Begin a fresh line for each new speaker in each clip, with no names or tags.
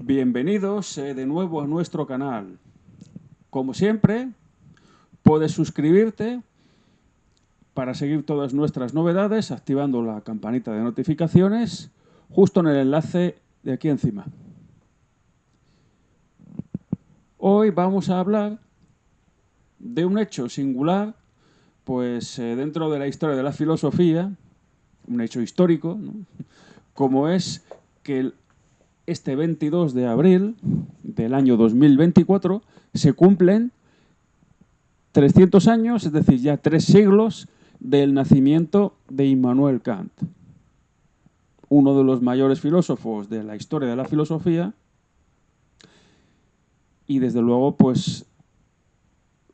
Bienvenidos de nuevo a nuestro canal. Como siempre, puedes suscribirte para seguir todas nuestras novedades activando la campanita de notificaciones justo en el enlace de aquí encima. Hoy vamos a hablar de un hecho singular, pues dentro de la historia de la filosofía, un hecho histórico, ¿no? Como es que este 22 de abril del año 2024 se cumplen 300 años, es decir, ya 3 siglos del nacimiento de Immanuel Kant, uno de los mayores filósofos de la historia de la filosofía y desde luego pues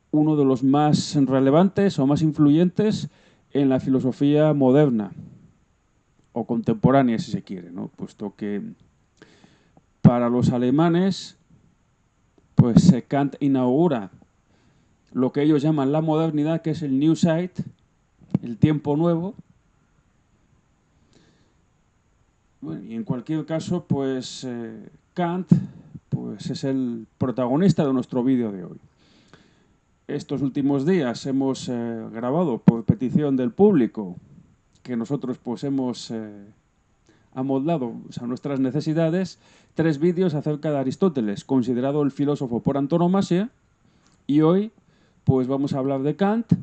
uno de los más relevantes o más influyentes en la filosofía moderna o contemporánea si se quiere, ¿no? Puesto que para los alemanes pues Kant inaugura lo que ellos llaman la modernidad, que es el New Zeit, el tiempo nuevo. Bueno, y en cualquier caso, pues Kant pues, es el protagonista de nuestro vídeo de hoy. Estos últimos días hemos grabado por petición del público, que nosotros pues hemos amoldado a nuestras necesidades, 3 vídeos acerca de Aristóteles, considerado el filósofo por antonomasia, y hoy pues vamos a hablar de Kant,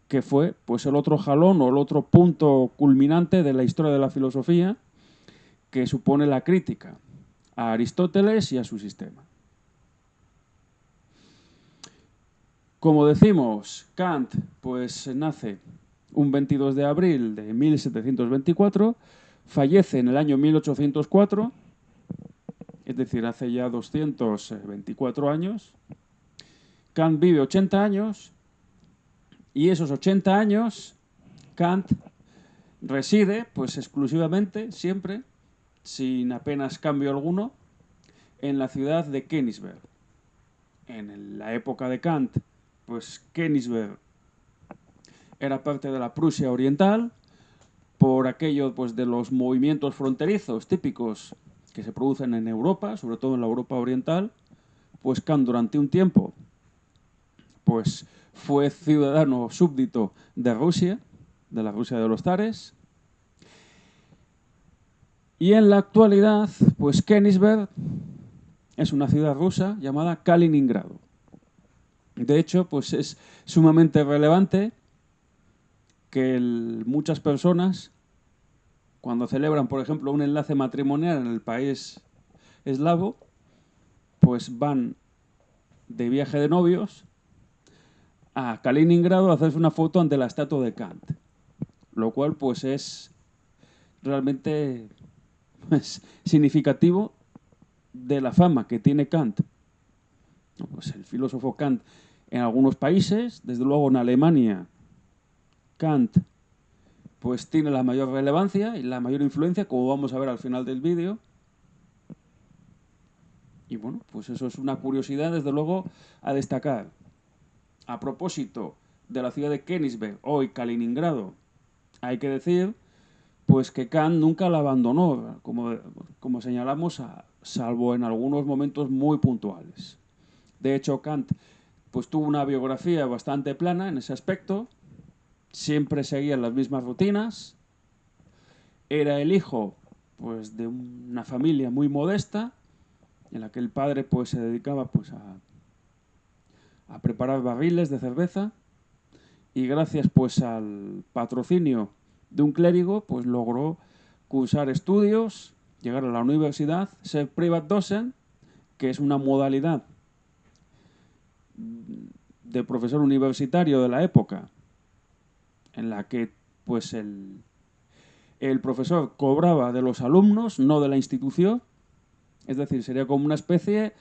que fue pues el otro jalón o el otro punto culminante de la historia de la filosofía, que supone la crítica a Aristóteles y a su sistema. Como decimos, Kant pues nace un 22 de abril de 1724, fallece en el año 1804, es decir, hace ya 224 años. Kant vive 80 años y esos 80 años Kant reside pues exclusivamente, siempre, sin apenas cambio alguno, en la ciudad de Königsberg. En la época de Kant, pues Königsberg era parte de la Prusia Oriental, por aquello pues, de los movimientos fronterizos típicos que se producen en Europa, sobre todo en la Europa Oriental, pues Kant durante un tiempo pues, fue ciudadano súbdito de Rusia, de la Rusia de los zares. Y en la actualidad, pues Königsberg es una ciudad rusa llamada Kaliningrado. De hecho, pues es sumamente relevante que muchas personas, cuando celebran, por ejemplo, un enlace matrimonial en el país eslavo, pues van de viaje de novios a Kaliningrado a hacerse una foto ante la estatua de Kant. Lo cual, pues, es realmente significativo de la fama que tiene Kant. Pues el filósofo Kant en algunos países, desde luego en Alemania, Kant pues tiene la mayor relevancia y la mayor influencia, como vamos a ver al final del vídeo. Y bueno, pues eso es una curiosidad, desde luego, a destacar. A propósito de la ciudad de Königsberg, hoy Kaliningrado, hay que decir pues que Kant nunca la abandonó, como señalamos, salvo en algunos momentos muy puntuales. De hecho, Kant pues tuvo una biografía bastante plana en ese aspecto, siempre seguía las mismas rutinas, era el hijo pues de una familia muy modesta, en la que el padre pues se dedicaba pues a preparar barriles de cerveza, y gracias pues al patrocinio de un clérigo pues logró cursar estudios, llegar a la universidad, ser Privatdozent, que es una modalidad de profesor universitario de la época, en la que pues el profesor cobraba de los alumnos, no de la institución. Es decir, sería como una especie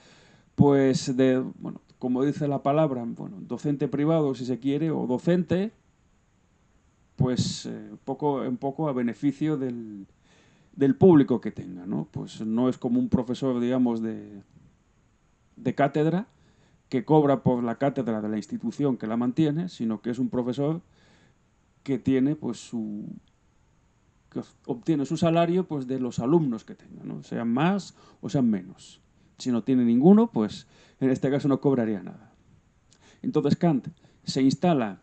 pues de, bueno, como dice la palabra, bueno, docente privado si se quiere, o docente, pues un poco a beneficio del público que tenga, ¿no? Pues no es como un profesor, digamos, de cátedra, que cobra por la cátedra de la institución que la mantiene, sino que es un profesor que tiene pues que obtiene su salario pues de los alumnos que tenga, ¿no? Sean más o sean menos. Si no tiene ninguno, pues en este caso no cobraría nada. Entonces Kant se instala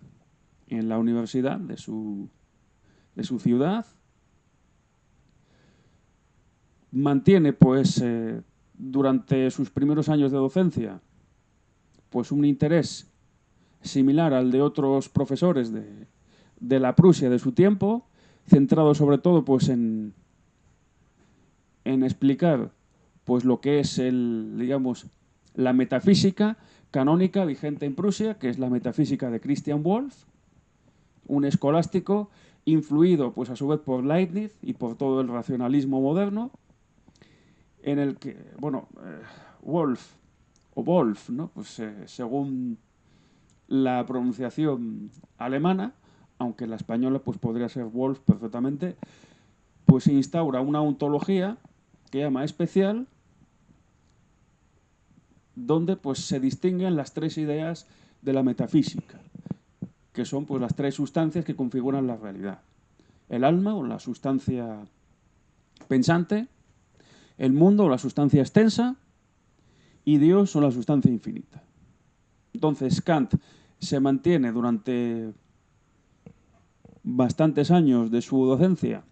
en la universidad de su ciudad, mantiene pues durante sus primeros años de docencia pues un interés similar al de otros profesores de la Prusia de su tiempo, centrado sobre todo pues en explicar pues lo que es digamos, la metafísica canónica vigente en Prusia, que es la metafísica de Christian Wolff, un escolástico influido pues a su vez por Leibniz y por todo el racionalismo moderno, en el que, bueno, Wolff, o Wolf, ¿no? Pues según la pronunciación alemana, aunque la española pues podría ser Wolf perfectamente, pues instaura una ontología que llama especial, donde pues se distinguen las tres ideas de la metafísica, que son pues las tres sustancias que configuran la realidad: el alma, o la sustancia pensante; el mundo, o la sustancia extensa; y Dios, o la sustancia infinita. Entonces Kant se mantiene durante bastantes años de su docencia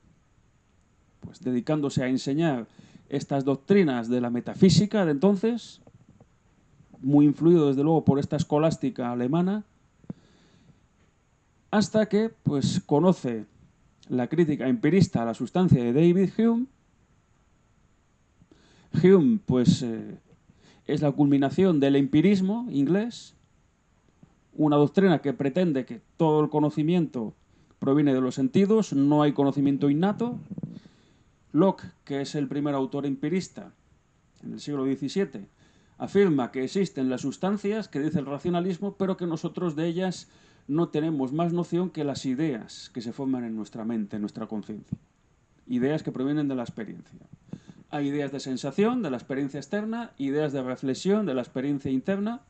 pues dedicándose a enseñar estas doctrinas de la metafísica de entonces, muy influido desde luego por esta escolástica alemana, hasta que pues conoce la crítica empirista a la sustancia de David Hume. Hume pues es la culminación del empirismo inglés, una doctrina que pretende que todo el conocimiento proviene de los sentidos, no hay conocimiento innato. Locke, que es el primer autor empirista en el siglo XVII, afirma que existen las sustancias que dice el racionalismo, pero que nosotros de ellas no tenemos más noción que las ideas que se forman en nuestra mente, en nuestra conciencia. Ideas que provienen de la experiencia. Hay ideas de sensación, de la experiencia externa, ideas de reflexión, de la experiencia interna,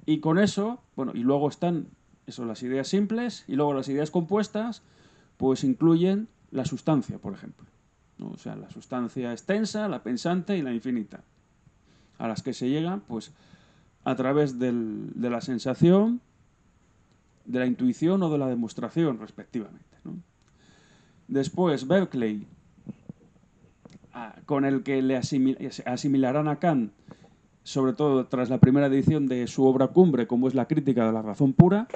y con eso, bueno, y luego están las ideas simples, y luego las ideas compuestas, pues incluyen la sustancia, por ejemplo, ¿no? O sea, la sustancia extensa, la pensante y la infinita, a las que se llegan pues a través de la sensación, de la intuición o de la demostración, respectivamente, ¿no? Después, Berkeley, con el que le asimilarán a Kant, sobre todo tras la primera edición de su obra cumbre, como es la Crítica de la razón pura,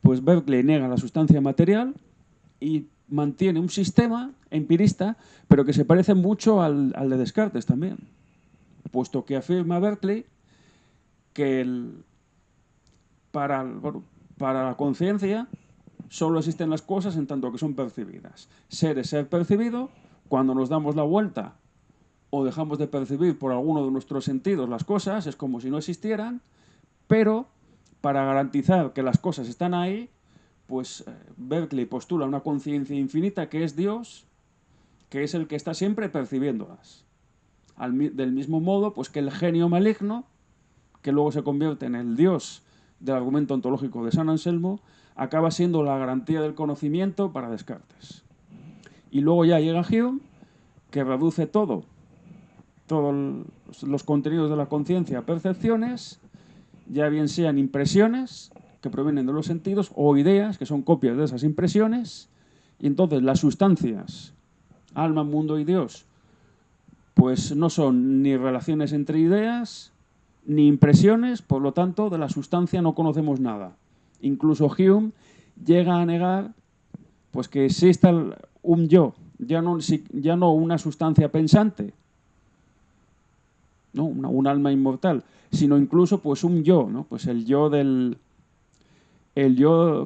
pues Berkeley niega la sustancia material y mantiene un sistema empirista, pero que se parece mucho al de Descartes también, puesto que afirma Berkeley que para la conciencia solo existen las cosas en tanto que son percibidas. Ser es ser percibido. Cuando nos damos la vuelta o dejamos de percibir por alguno de nuestros sentidos las cosas, es como si no existieran, pero para garantizar que las cosas están ahí, pues Berkeley postula una conciencia infinita que es Dios, que es el que está siempre percibiéndolas. Del mismo modo pues que el genio maligno, que luego se convierte en el Dios del argumento ontológico de San Anselmo, acaba siendo la garantía del conocimiento para Descartes. Y luego ya llega Hume, que reduce todos los contenidos de la conciencia a percepciones, ya bien sean impresiones que provienen de los sentidos o ideas que son copias de esas impresiones, y entonces las sustancias, alma, mundo y Dios, pues no son ni relaciones entre ideas ni impresiones, por lo tanto de la sustancia no conocemos nada. Incluso Hume llega a negar pues que exista un yo, ya no una sustancia pensante, ¿no? un alma inmortal, sino incluso pues un yo, ¿no? Pues el yo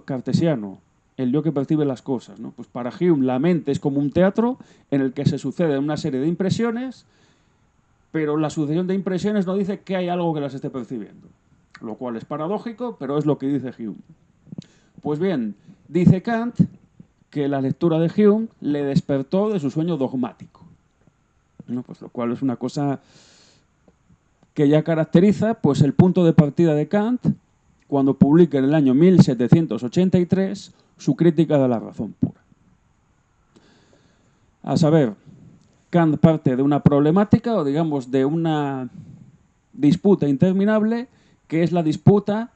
cartesiano, el yo que percibe las cosas, ¿no? Pues para Hume la mente es como un teatro en el que se sucede una serie de impresiones, pero la sucesión de impresiones no dice que hay algo que las esté percibiendo, lo cual es paradójico, pero es lo que dice Hume. Pues bien, dice Kant que la lectura de Hume le despertó de su sueño dogmático, ¿no? Pues lo cual es una cosa que ya caracteriza pues el punto de partida de Kant cuando publica en el año 1783 su Crítica de la razón pura. A saber, Kant parte de una problemática o, digamos, de una disputa interminable, que es la disputa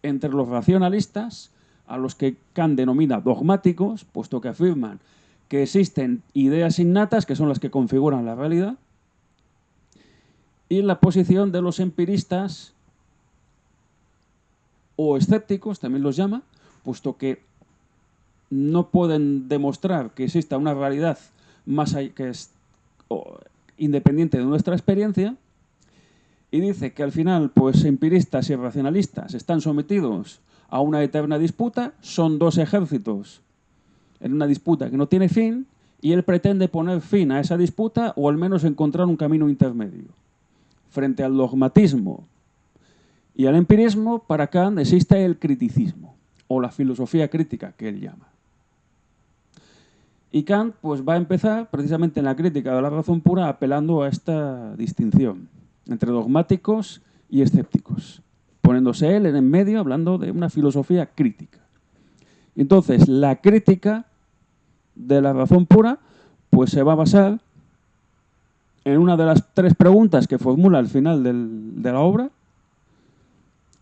entre los racionalistas, a los que Kant denomina dogmáticos, puesto que afirman que existen ideas innatas, que son las que configuran la realidad, y la posición de los empiristas o escépticos, también los llama, puesto que no pueden demostrar que exista una realidad más que es independiente de nuestra experiencia, y dice que al final, pues, empiristas y racionalistas están sometidos a una eterna disputa, son dos ejércitos en una disputa que no tiene fin, y él pretende poner fin a esa disputa o al menos encontrar un camino intermedio. Frente al dogmatismo y al empirismo, para Kant existe el criticismo, o la filosofía crítica, que él llama. Y Kant, pues, va a empezar precisamente en la crítica de la razón pura apelando a esta distinción entre dogmáticos y escépticos, poniéndose él en medio hablando de una filosofía crítica. Entonces, la crítica de la razón pura, pues, se va a basar en una de las tres preguntas que formula al final de la obra,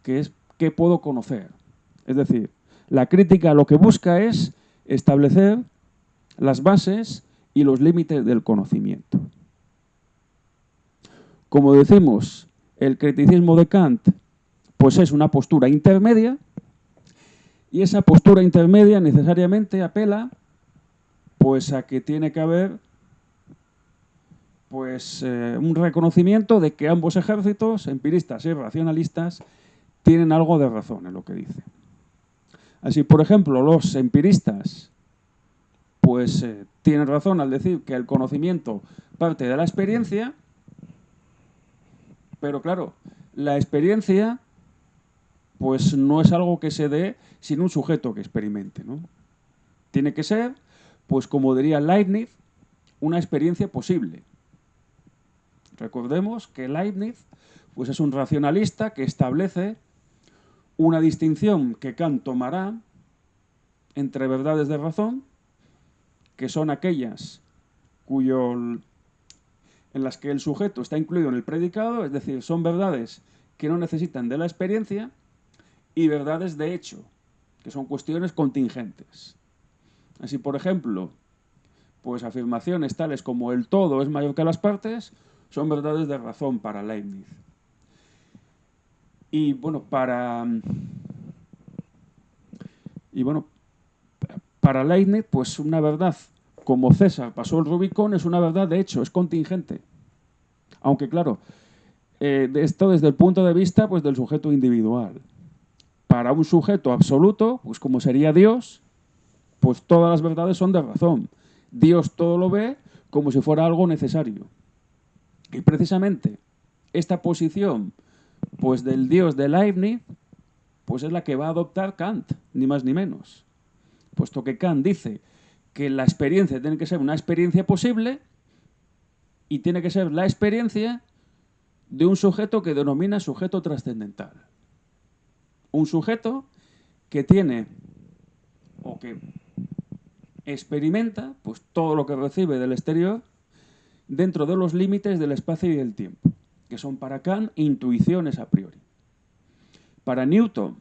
que es ¿qué puedo conocer? Es decir, la crítica lo que busca es establecer las bases y los límites del conocimiento. Como decimos, el criticismo de Kant, pues, es una postura intermedia, y esa postura intermedia necesariamente apela, pues, a que tiene que haber, pues, un reconocimiento de que ambos ejércitos, empiristas y racionalistas, tienen algo de razón en lo que dice. Así, por ejemplo, los empiristas, pues, tienen razón al decir que el conocimiento parte de la experiencia, pero claro, la experiencia, pues, no es algo que se dé sin un sujeto que experimente, ¿no? Tiene que ser, pues, como diría Leibniz, una experiencia posible. Recordemos que Leibniz, pues, es un racionalista que establece una distinción que Kant tomará entre verdades de razón, que son aquellas en las que el sujeto está incluido en el predicado, es decir, son verdades que no necesitan de la experiencia, y verdades de hecho, que son cuestiones contingentes. Así, por ejemplo, pues, afirmaciones tales como el todo es mayor que las partes son verdades de razón para Leibniz. Y bueno, para Leibniz, pues, una verdad como César pasó el Rubicón es una verdad de hecho, es contingente. Aunque claro, esto desde el punto de vista, pues, del sujeto individual. Para un sujeto absoluto, pues, como sería Dios, pues todas las verdades son de razón. Dios todo lo ve como si fuera algo necesario. Y precisamente esta posición, pues, del Dios de Leibniz, pues, es la que va a adoptar Kant, ni más ni menos. Puesto que Kant dice que la experiencia tiene que ser una experiencia posible y tiene que ser la experiencia de un sujeto que denomina sujeto trascendental. Un sujeto que tiene o que experimenta, pues, todo lo que recibe del exterior dentro de los límites del espacio y del tiempo, que son para Kant intuiciones a priori. Para Newton,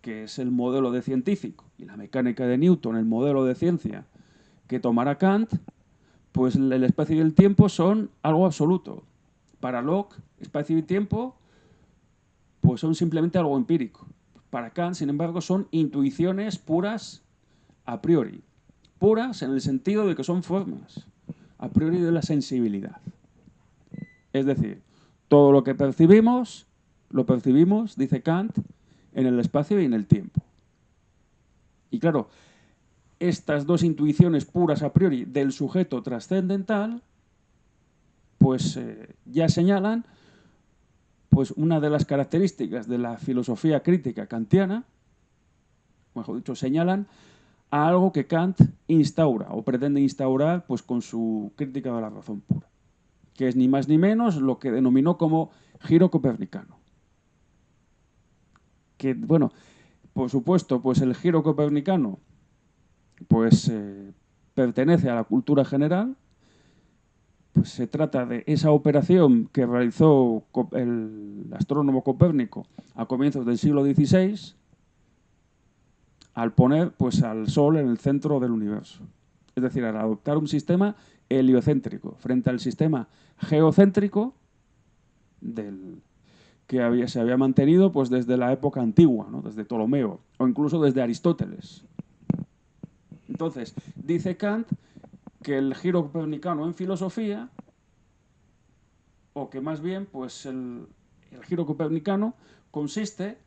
que es el modelo de científico, y la mecánica de Newton, el modelo de ciencia que tomará Kant, pues el espacio y el tiempo son algo absoluto. Para Locke, espacio y tiempo, pues, son simplemente algo empírico. Para Kant, sin embargo, son intuiciones puras a priori. Puras en el sentido de que son formas, a priori de la sensibilidad. Es decir, todo lo que percibimos, lo percibimos, dice Kant, en el espacio y en el tiempo. Y claro, estas dos intuiciones puras a priori del sujeto trascendental, pues, ya señalan, pues, una de las características de la filosofía crítica kantiana, mejor dicho, señalan a algo que Kant instaura o pretende instaurar, pues, con su crítica de la razón pura, que es ni más ni menos lo que denominó como giro copernicano. Que, bueno, por supuesto, pues, el giro copernicano, pues, pertenece a la cultura general, pues se trata de esa operación que realizó el astrónomo Copérnico a comienzos del siglo XVI al poner pues, al Sol en el centro del universo. Es decir, al adoptar un sistema heliocéntrico frente al sistema geocéntrico que se había mantenido pues, desde la época antigua, ¿no? Desde Ptolomeo o incluso desde Aristóteles. Entonces, dice Kant que el giro copernicano en filosofía, o que más bien pues el giro copernicano consiste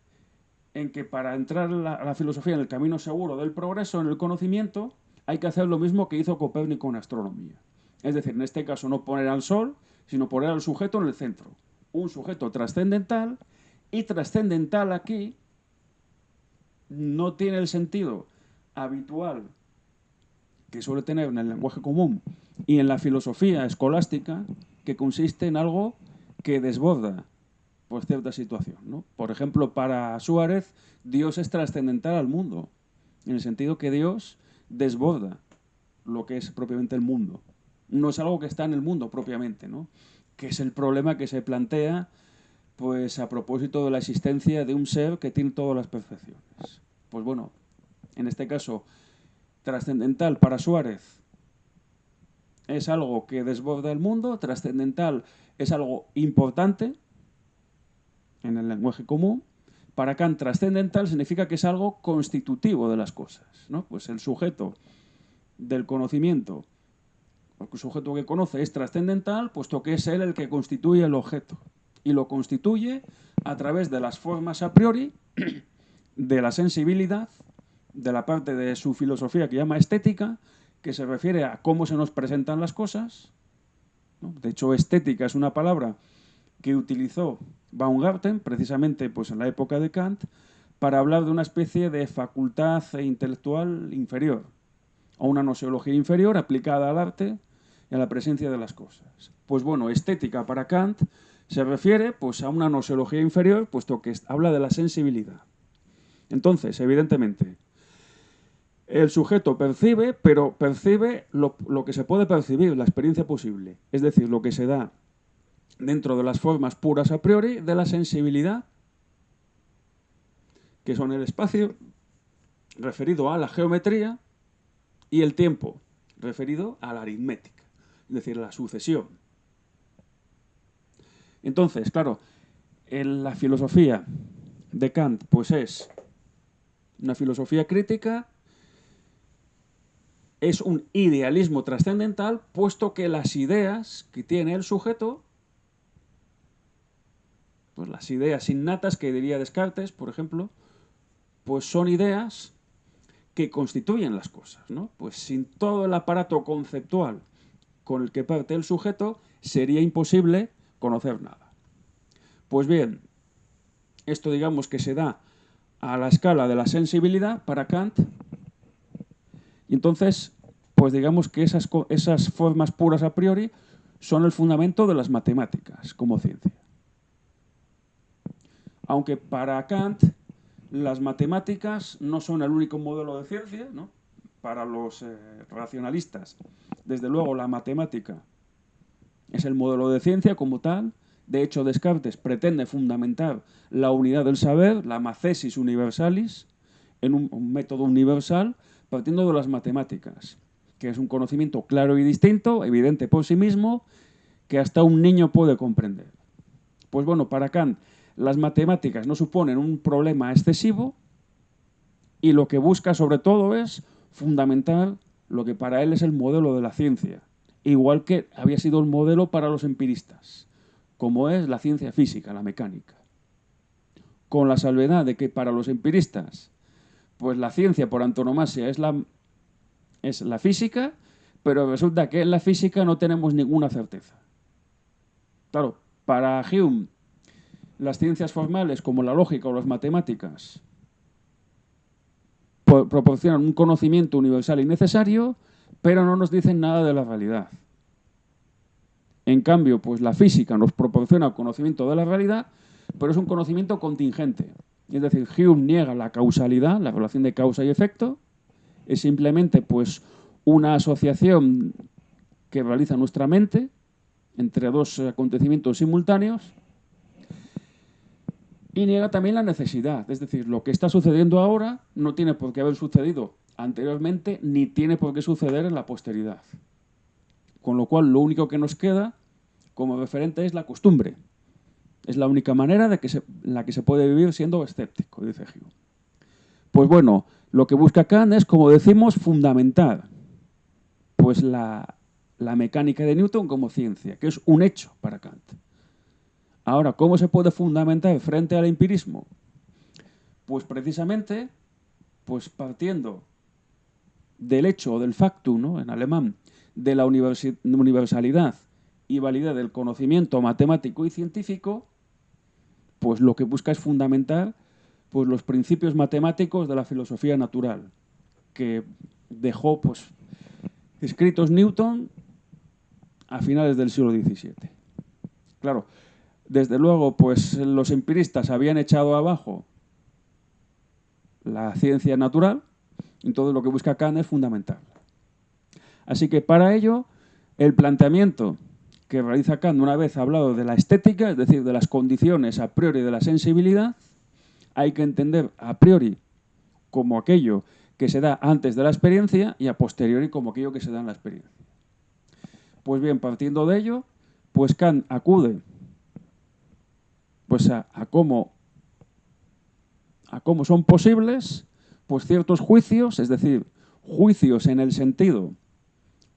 en que para entrar a la filosofía en el camino seguro del progreso, en el conocimiento, hay que hacer lo mismo que hizo Copérnico en astronomía. Es decir, en este caso no poner al Sol, sino poner al sujeto en el centro. Un sujeto trascendental, y trascendental aquí no tiene el sentido habitual que suele tener en el lenguaje común y en la filosofía escolástica, que consiste en algo que desborda pues, cierta situación, ¿no? Por ejemplo, para Suárez, Dios es trascendental al mundo, en el sentido que Dios desborda lo que es propiamente el mundo. No es algo que está en el mundo propiamente, ¿no? Que es el problema que se plantea pues, a propósito de la existencia de un ser que tiene todas las perfecciones. Pues bueno, en este caso, trascendental para Suárez es algo que desborda el mundo, trascendental es algo importante en el lenguaje común. Para Kant, trascendental significa que es algo constitutivo de las cosas, ¿no? Pues el sujeto del conocimiento, el sujeto que conoce es trascendental, puesto que es él el que constituye el objeto. Y lo constituye a través de las formas a priori, de la sensibilidad, de la parte de su filosofía que llama estética, que se refiere a cómo se nos presentan las cosas, ¿no? De hecho, estética es una palabra que utilizó Baumgarten, precisamente pues, en la época de Kant, para hablar de una especie de facultad intelectual inferior, o una noseología inferior aplicada al arte y a la presencia de las cosas. Pues bueno, estética para Kant se refiere pues, a una noseología inferior, puesto que habla de la sensibilidad. Entonces, evidentemente, el sujeto percibe, pero percibe lo que se puede percibir, la experiencia posible, es decir, lo que se da dentro de las formas puras a priori de la sensibilidad, que son el espacio referido a la geometría y el tiempo referido a la aritmética, es decir, a la sucesión. Entonces, claro, en la filosofía de Kant pues es una filosofía crítica, es un idealismo trascendental, puesto que las ideas que tiene el sujeto, pues las ideas innatas que diría Descartes, por ejemplo, pues son ideas que constituyen las cosas, ¿no? Pues sin todo el aparato conceptual con el que parte el sujeto, sería imposible conocer nada. Pues bien, esto digamos que se da a la escala de la sensibilidad para Kant, y entonces, pues digamos que esas formas puras a priori son el fundamento de las matemáticas como ciencia. Aunque para Kant las matemáticas no son el único modelo de ciencia, ¿no? Para los racionalistas, desde luego la matemática es el modelo de ciencia como tal. De hecho, Descartes pretende fundamentar la unidad del saber, la mathesis universalis, en un método universal partiendo de las matemáticas, que es un conocimiento claro y distinto, evidente por sí mismo, que hasta un niño puede comprender. Pues bueno, para Kant las matemáticas no suponen un problema excesivo y lo que busca sobre todo es fundamentar lo que para él es el modelo de la ciencia, igual que había sido el modelo para los empiristas, como es la ciencia física, la mecánica. Con la salvedad de que para los empiristas, pues la ciencia por antonomasia es la física, pero resulta que en la física no tenemos ninguna certeza. Claro, para Hume, las ciencias formales como la lógica o las matemáticas proporcionan un conocimiento universal y necesario, pero no nos dicen nada de la realidad. En cambio, pues la física nos proporciona conocimiento de la realidad, pero es un conocimiento contingente. Es decir, Hume niega la causalidad, la relación de causa y efecto, es simplemente pues una asociación que realiza nuestra mente entre dos acontecimientos simultáneos, y niega también la necesidad. Es decir, lo que está sucediendo ahora no tiene por qué haber sucedido anteriormente ni tiene por qué suceder en la posteridad. Con lo cual, lo único que nos queda como referente es la costumbre. Es la única manera en la que se puede vivir siendo escéptico, dice Hume. Pues bueno, lo que busca Kant es, como decimos, fundamentar pues la mecánica de Newton como ciencia, que es un hecho para Kant. Ahora, ¿cómo se puede fundamentar frente al empirismo? Pues precisamente pues partiendo del hecho o del factum, ¿no?, en alemán, de la universalidad y validez del conocimiento matemático y científico, pues lo que busca es fundamentar pues, los principios matemáticos de la filosofía natural, que dejó pues, escritos Newton a finales del siglo XVII. Claro, desde luego, pues los empiristas habían echado abajo la ciencia natural, entonces lo que busca Kant es fundamentarla. Así que para ello, el planteamiento que realiza Kant una vez ha hablado de la estética, es decir, de las condiciones a priori de la sensibilidad, hay que entender a priori como aquello que se da antes de la experiencia y a posteriori como aquello que se da en la experiencia. Pues bien, partiendo de ello, pues Kant acude pues a cómo son posibles pues ciertos juicios, es decir, juicios en el sentido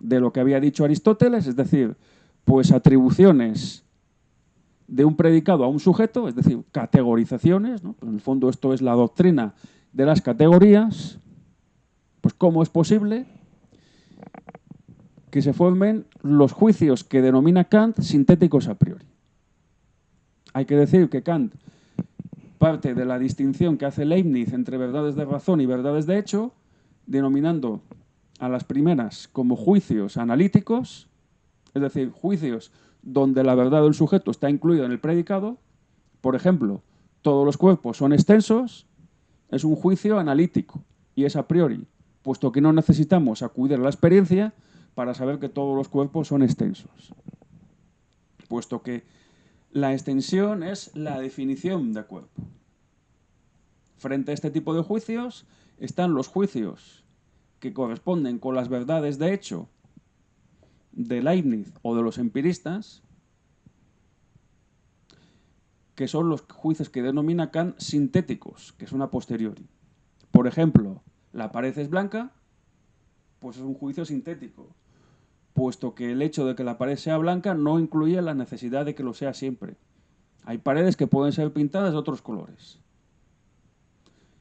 de lo que había dicho Aristóteles, es decir, pues atribuciones de un predicado a un sujeto, es decir, categorizaciones, ¿no? Pues en el fondo esto es la doctrina de las categorías. Pues ¿cómo es posible que se formen los juicios que denomina Kant sintéticos a priori? Hay que decir que Kant parte de la distinción que hace Leibniz entre verdades de razón y verdades de hecho, denominando a las primeras como juicios analíticos, es decir, juicios donde la verdad del sujeto está incluida en el predicado. Por ejemplo, todos los cuerpos son extensos, es un juicio analítico y es a priori, puesto que no necesitamos acudir a la experiencia para saber que todos los cuerpos son extensos, puesto que la extensión es la definición de cuerpo. Frente a este tipo de juicios están los juicios que corresponden con las verdades de hecho de Leibniz o de los empiristas, que son los juicios que denomina Kant sintéticos, que son a posteriori. Por ejemplo, la pared es blanca, pues es un juicio sintético, puesto que el hecho de que la pared sea blanca no incluye la necesidad de que lo sea siempre. Hay paredes que pueden ser pintadas de otros colores.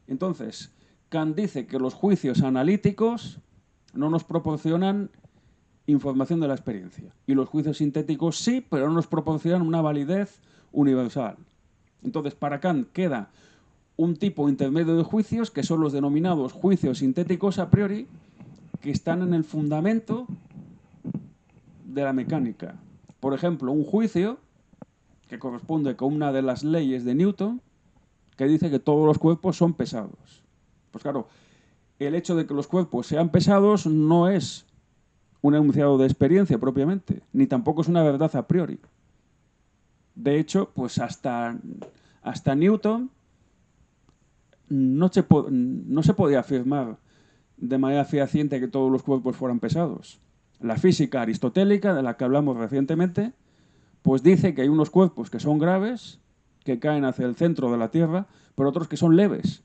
Entonces, Kant dice que los juicios analíticos no nos proporcionan información de la experiencia. Y los juicios sintéticos sí, pero no nos proporcionan una validez universal. Entonces, para Kant queda un tipo intermedio de juicios, que son los denominados juicios sintéticos a priori, que están en el fundamento de la mecánica. Por ejemplo, un juicio que corresponde con una de las leyes de Newton, que dice que todos los cuerpos son pesados. Pues claro, el hecho de que los cuerpos sean pesados no es un enunciado de experiencia propiamente, ni tampoco es una verdad a priori. De hecho, pues hasta Newton no se podía afirmar de manera fehaciente que todos los cuerpos fueran pesados. La física aristotélica, de la que hablamos recientemente, pues dice que hay unos cuerpos que son graves, que caen hacia el centro de la Tierra, pero otros que son leves,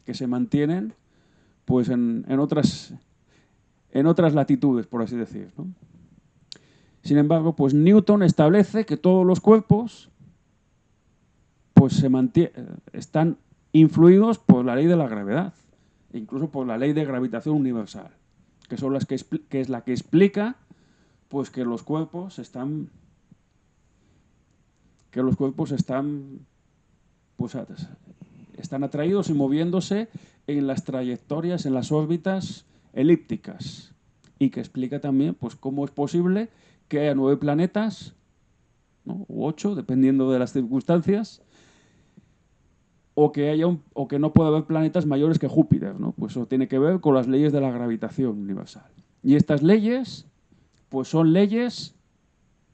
que se mantienen pues en otras latitudes, por así decir, ¿no? Sin embargo, pues Newton establece que todos los cuerpos pues están influidos por la ley de la gravedad, e incluso por la ley de gravitación universal, que es la que explica pues que los cuerpos están pues, están atraídos y moviéndose en las trayectorias, en las órbitas elípticas, y que explica también pues cómo es posible que haya 9 planetas, ¿no?, u 8, dependiendo de las circunstancias, o que no pueda haber planetas mayores que Júpiter, ¿no? Pues eso tiene que ver con las leyes de la gravitación universal. Y estas leyes pues son leyes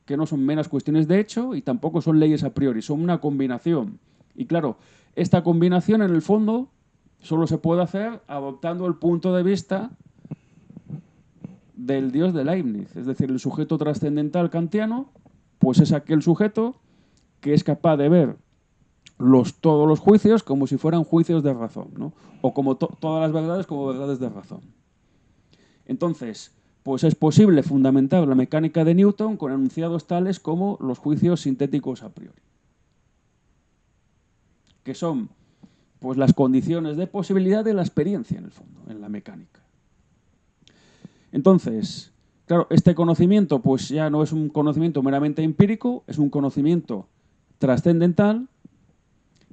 que no son meras cuestiones de hecho y tampoco son leyes a priori, son una combinación. Y claro, esta combinación en el fondo solo se puede hacer adoptando el punto de vista del Dios de Leibniz, es decir, el sujeto trascendental kantiano, pues es aquel sujeto que es capaz de ver todos los juicios como si fueran juicios de razón, ¿no? O como todas las verdades como verdades de razón. Entonces, pues es posible fundamentar la mecánica de Newton con enunciados tales como los juicios sintéticos a priori, que son pues las condiciones de posibilidad de la experiencia, en el fondo, en la mecánica. Entonces, claro, este conocimiento pues ya no es un conocimiento meramente empírico, es un conocimiento trascendental,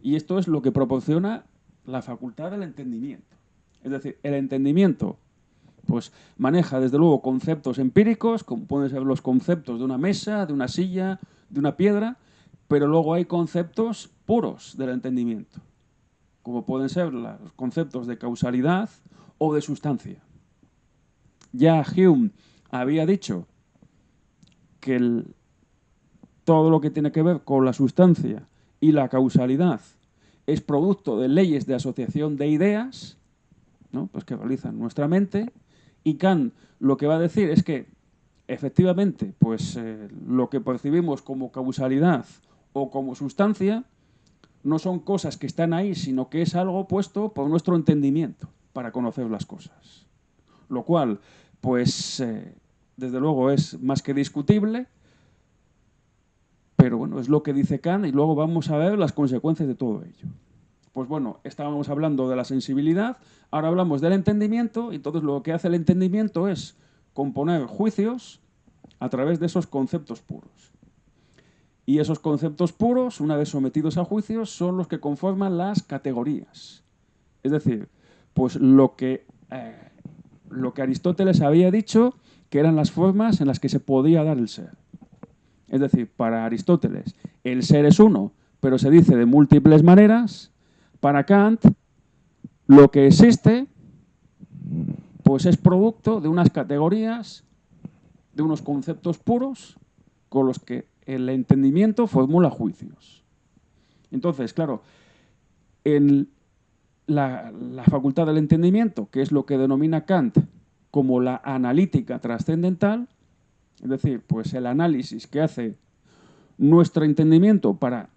y esto es lo que proporciona la facultad del entendimiento. Es decir, el entendimiento pues maneja desde luego conceptos empíricos, como pueden ser los conceptos de una mesa, de una silla, de una piedra, pero luego hay conceptos puros del entendimiento, como pueden ser los conceptos de causalidad o de sustancia. Ya Hume había dicho que todo lo que tiene que ver con la sustancia y la causalidad es producto de leyes de asociación de ideas, ¿no? Pues que realizan nuestra mente, y Kant lo que va a decir es que efectivamente pues, lo que percibimos como causalidad o como sustancia no son cosas que están ahí, sino que es algo puesto por nuestro entendimiento para conocer las cosas. Lo cual, pues, desde luego es más que discutible, pero bueno, es lo que dice Kant y luego vamos a ver las consecuencias de todo ello. Pues bueno, estábamos hablando de la sensibilidad, ahora hablamos del entendimiento, y entonces lo que hace el entendimiento es componer juicios a través de esos conceptos puros. Y esos conceptos puros, una vez sometidos a juicios, son los que conforman las categorías. Es decir, pues lo que Aristóteles había dicho que eran las formas en las que se podía dar el ser. Es decir, para Aristóteles el ser es uno, pero se dice de múltiples maneras. Para Kant, lo que existe pues es producto de unas categorías, de unos conceptos puros con los que el entendimiento formula juicios. Entonces, claro, en la facultad del entendimiento, que es lo que denomina Kant como la analítica trascendental, es decir, pues el análisis que hace nuestro entendimiento para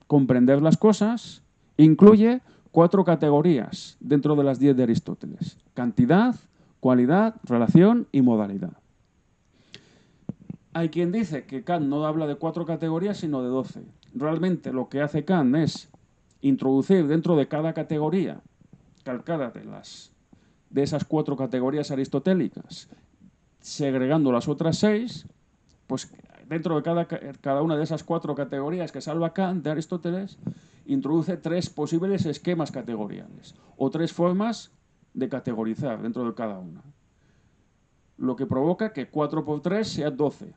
comprender las cosas, incluye 4 categorías dentro de las 10 de Aristóteles: cantidad, cualidad, relación y modalidad. Hay quien dice que Kant no habla de 4 categorías, sino de 12. Realmente lo que hace Kant es introducir dentro de cada categoría, calcada de esas 4 categorías aristotélicas, segregando las otras 6, pues dentro de cada una de esas 4 categorías que salva Kant de Aristóteles, introduce 3 posibles esquemas categoriales o 3 formas de categorizar dentro de cada una. Lo que provoca que 4 por 3 sea 12.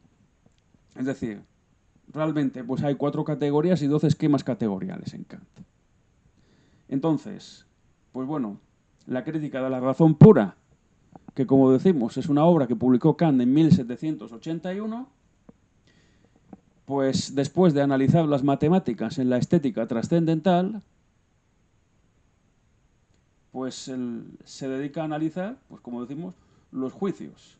Es decir, realmente pues hay 4 categorías y 12 esquemas categoriales en Kant. Entonces, pues bueno, la crítica de la razón pura, que como decimos es una obra que publicó Kant en 1781, pues después de analizar las matemáticas en la estética trascendental, pues se dedica a analizar, pues como decimos, los juicios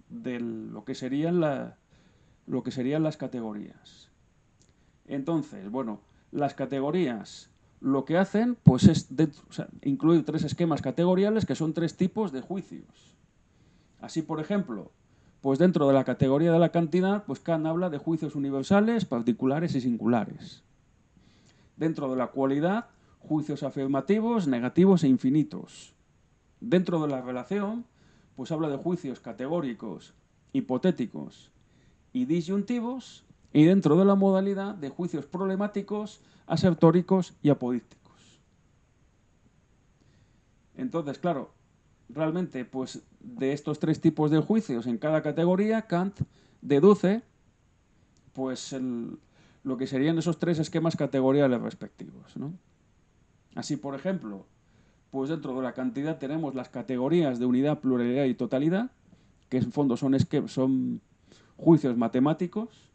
de lo que serían las categorías. Entonces, bueno, las categorías lo que hacen pues es incluir 3 esquemas categoriales que son 3 tipos de juicios. Así, por ejemplo, pues dentro de la categoría de la cantidad, pues Kant habla de juicios universales, particulares y singulares. Dentro de la cualidad, juicios afirmativos, negativos e infinitos. Dentro de la relación, pues habla de juicios categóricos, hipotéticos y disyuntivos, y dentro de la modalidad, de juicios problemáticos, asertóricos y apodícticos. Entonces, claro, realmente, pues de estos 3 tipos de juicios en cada categoría, Kant deduce pues lo que serían esos 3 esquemas categoriales respectivos, ¿no? Así, por ejemplo, pues dentro de la cantidad tenemos las categorías de unidad, pluralidad y totalidad, que en fondo son juicios matemáticos.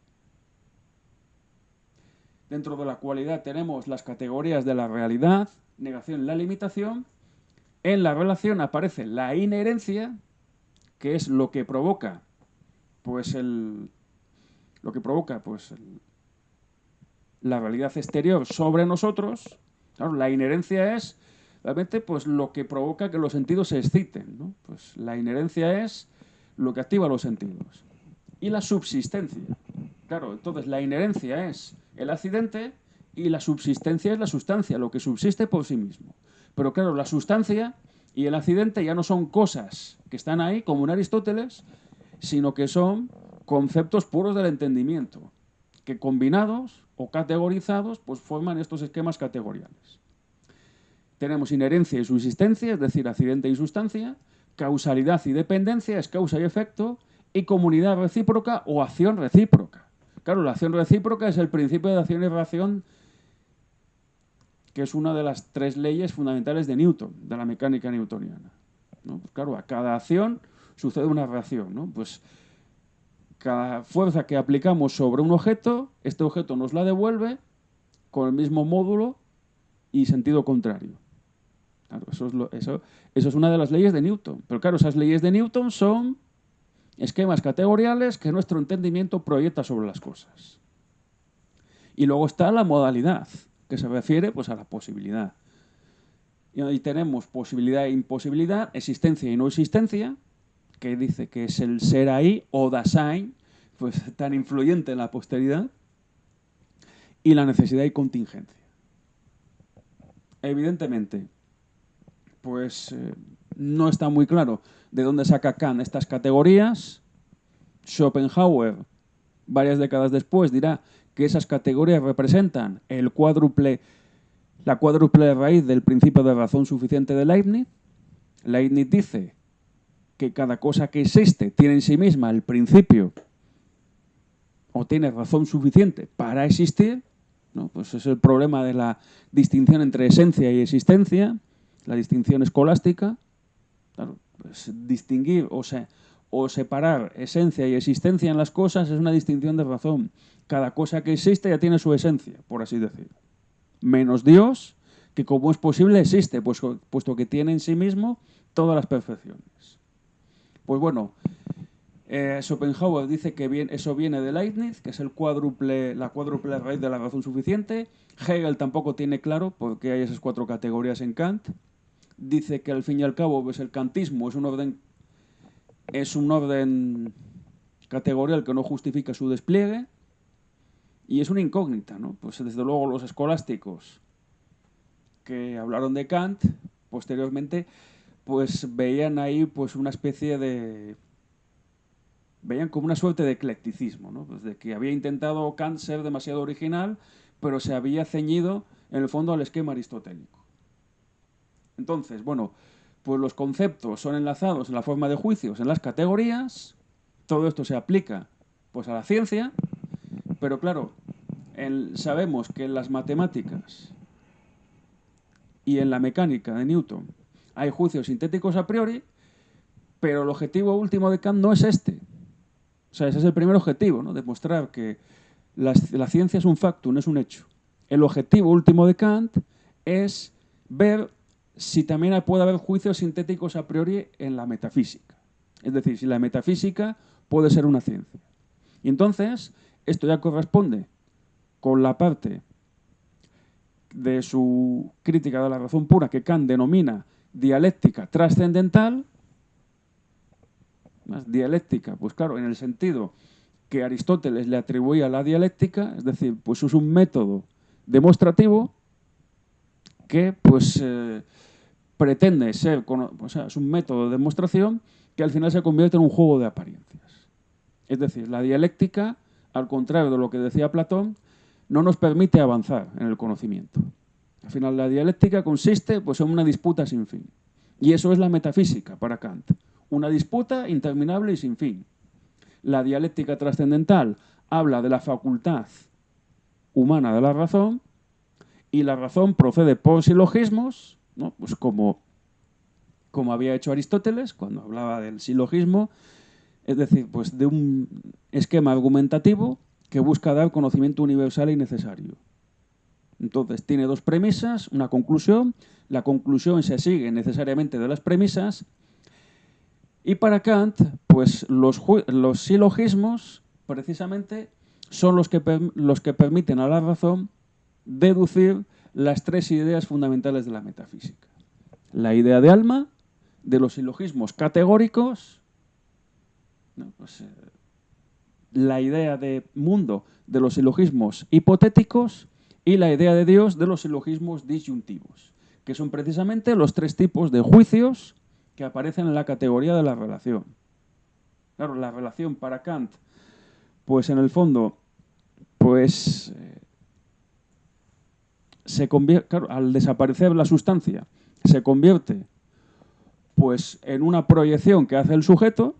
Dentro de la cualidad tenemos las categorías de la realidad, negación y la limitación. En la relación aparece la inherencia, que es lo que provoca pues la realidad exterior sobre nosotros. Claro, la inherencia es realmente pues lo que provoca que los sentidos se exciten, ¿no? Pues la inherencia es lo que activa los sentidos. Y la subsistencia. Claro, entonces la inherencia es el accidente y la subsistencia es la sustancia, lo que subsiste por sí mismo. Pero claro, la sustancia y el accidente ya no son cosas que están ahí, como en Aristóteles, sino que son conceptos puros del entendimiento, que combinados o categorizados pues forman estos esquemas categoriales. Tenemos inherencia y subsistencia, es decir, accidente y sustancia, causalidad y dependencia, es causa y efecto, y comunidad recíproca o acción recíproca. Claro, la acción recíproca es el principio de acción y reacción, que es una de las 3 leyes fundamentales de Newton, de la mecánica newtoniana, ¿no? Pues claro, a cada acción sucede una reacción, ¿no? Pues cada fuerza que aplicamos sobre un objeto, este objeto nos la devuelve con el mismo módulo y sentido contrario. Claro, eso es una de las leyes de Newton. Pero claro, esas leyes de Newton son esquemas categoriales que nuestro entendimiento proyecta sobre las cosas. Y luego está la modalidad, que se refiere pues, a la posibilidad. Y tenemos posibilidad e imposibilidad, existencia y no existencia, que dice que es el ser ahí o Dasein, pues tan influyente en la posteridad, y la necesidad y contingencia. Evidentemente, pues no está muy claro de dónde saca Kant estas categorías. Schopenhauer, varias décadas después, dirá que esas categorías representan la cuádruple raíz del principio de razón suficiente de Leibniz. Leibniz dice que cada cosa que existe tiene en sí misma el principio o tiene razón suficiente para existir, ¿no? Pues es el problema de la distinción entre esencia y existencia, la distinción escolástica. Claro, pues distinguir o separar esencia y existencia en las cosas es una distinción de razón. Cada cosa que existe ya tiene su esencia, por así decirlo. Menos Dios, que como es posible existe, puesto que tiene en sí mismo todas las perfecciones. Pues bueno, Schopenhauer dice que eso viene de Leibniz, que es la cuádruple raíz de la razón suficiente. Hegel tampoco tiene claro por qué hay esas 4 categorías en Kant. Dice que al fin y al cabo pues el kantismo es un orden categorial que no justifica su despliegue y es una incógnita, ¿no? Pues desde luego los escolásticos que hablaron de Kant posteriormente pues veían ahí pues una especie de veían como una suerte de eclecticismo, ¿no? Pues de que había intentado Kant ser demasiado original, pero se había ceñido en el fondo al esquema aristotélico. Entonces, bueno, pues los conceptos son enlazados en la forma de juicios, en las categorías. Todo esto se aplica pues a la ciencia, pero claro, sabemos que en las matemáticas y en la mecánica de Newton hay juicios sintéticos a priori, pero el objetivo último de Kant no es este. O sea, ese es el primer objetivo, ¿no? Demostrar que la ciencia es un factum, es un hecho. El objetivo último de Kant es ver si también puede haber juicios sintéticos a priori en la metafísica. Es decir, si la metafísica puede ser una ciencia. Y entonces, esto ya corresponde con la parte de su crítica de la razón pura que Kant denomina dialéctica trascendental. Más dialéctica, pues claro, en el sentido que Aristóteles le atribuía a la dialéctica, es decir, pues es un método demostrativo que pues pretende ser, o sea, es un método de demostración que al final se convierte en un juego de apariencias. Es decir, la dialéctica, al contrario de lo que decía Platón, no nos permite avanzar en el conocimiento. Al final la dialéctica consiste pues, en una disputa sin fin. Y eso es la metafísica para Kant. Una disputa interminable y sin fin. La dialéctica trascendental habla de la facultad humana de la razón y la razón procede por silogismos, ¿no? Pues como había hecho Aristóteles cuando hablaba del silogismo, es decir, pues de un esquema argumentativo que busca dar conocimiento universal y necesario. Entonces, tiene dos premisas, una conclusión. La conclusión se sigue necesariamente de las premisas. Y para Kant, pues los silogismos, precisamente, son los que permiten a la razón deducir las tres ideas fundamentales de la metafísica. La idea de alma, de los silogismos categóricos, ¿no? Pues, la idea de mundo de los silogismos hipotéticos y la idea de Dios de los silogismos disyuntivos, que son precisamente los tres tipos de juicios que aparecen en la categoría de la relación. Claro, la relación para Kant, pues en el fondo, pues se convierte, claro, al desaparecer la sustancia, se convierte pues en una proyección que hace el sujeto.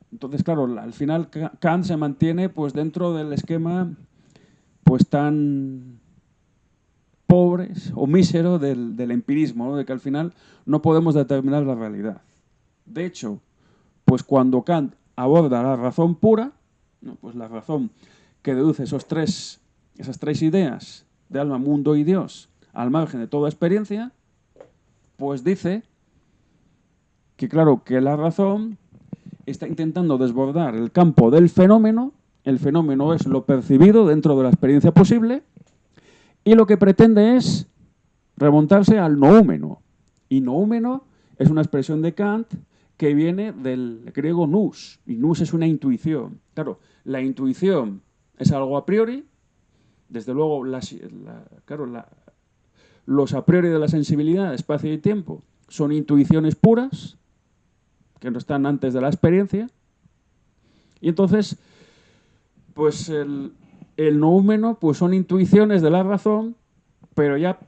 Entonces, claro, al final Kant se mantiene pues dentro del esquema pues tan pobres o mísero del empirismo, ¿no? De que al final no podemos determinar la realidad. De hecho, pues cuando Kant aborda la razón pura, ¿no? Pues la razón que deduce esas tres ideas de alma, mundo y Dios al margen de toda experiencia, pues dice que claro, que la razón está intentando desbordar el campo del fenómeno. El fenómeno es lo percibido dentro de la experiencia posible y lo que pretende es remontarse al noúmeno. Y noúmeno es una expresión de Kant que viene del griego nous, y nous es una intuición. Claro, la intuición es algo a priori, desde luego los a priori de la sensibilidad, espacio y tiempo son intuiciones puras, que no están antes de la experiencia, y entonces pues el noúmeno pues son intuiciones de la razón, pero ya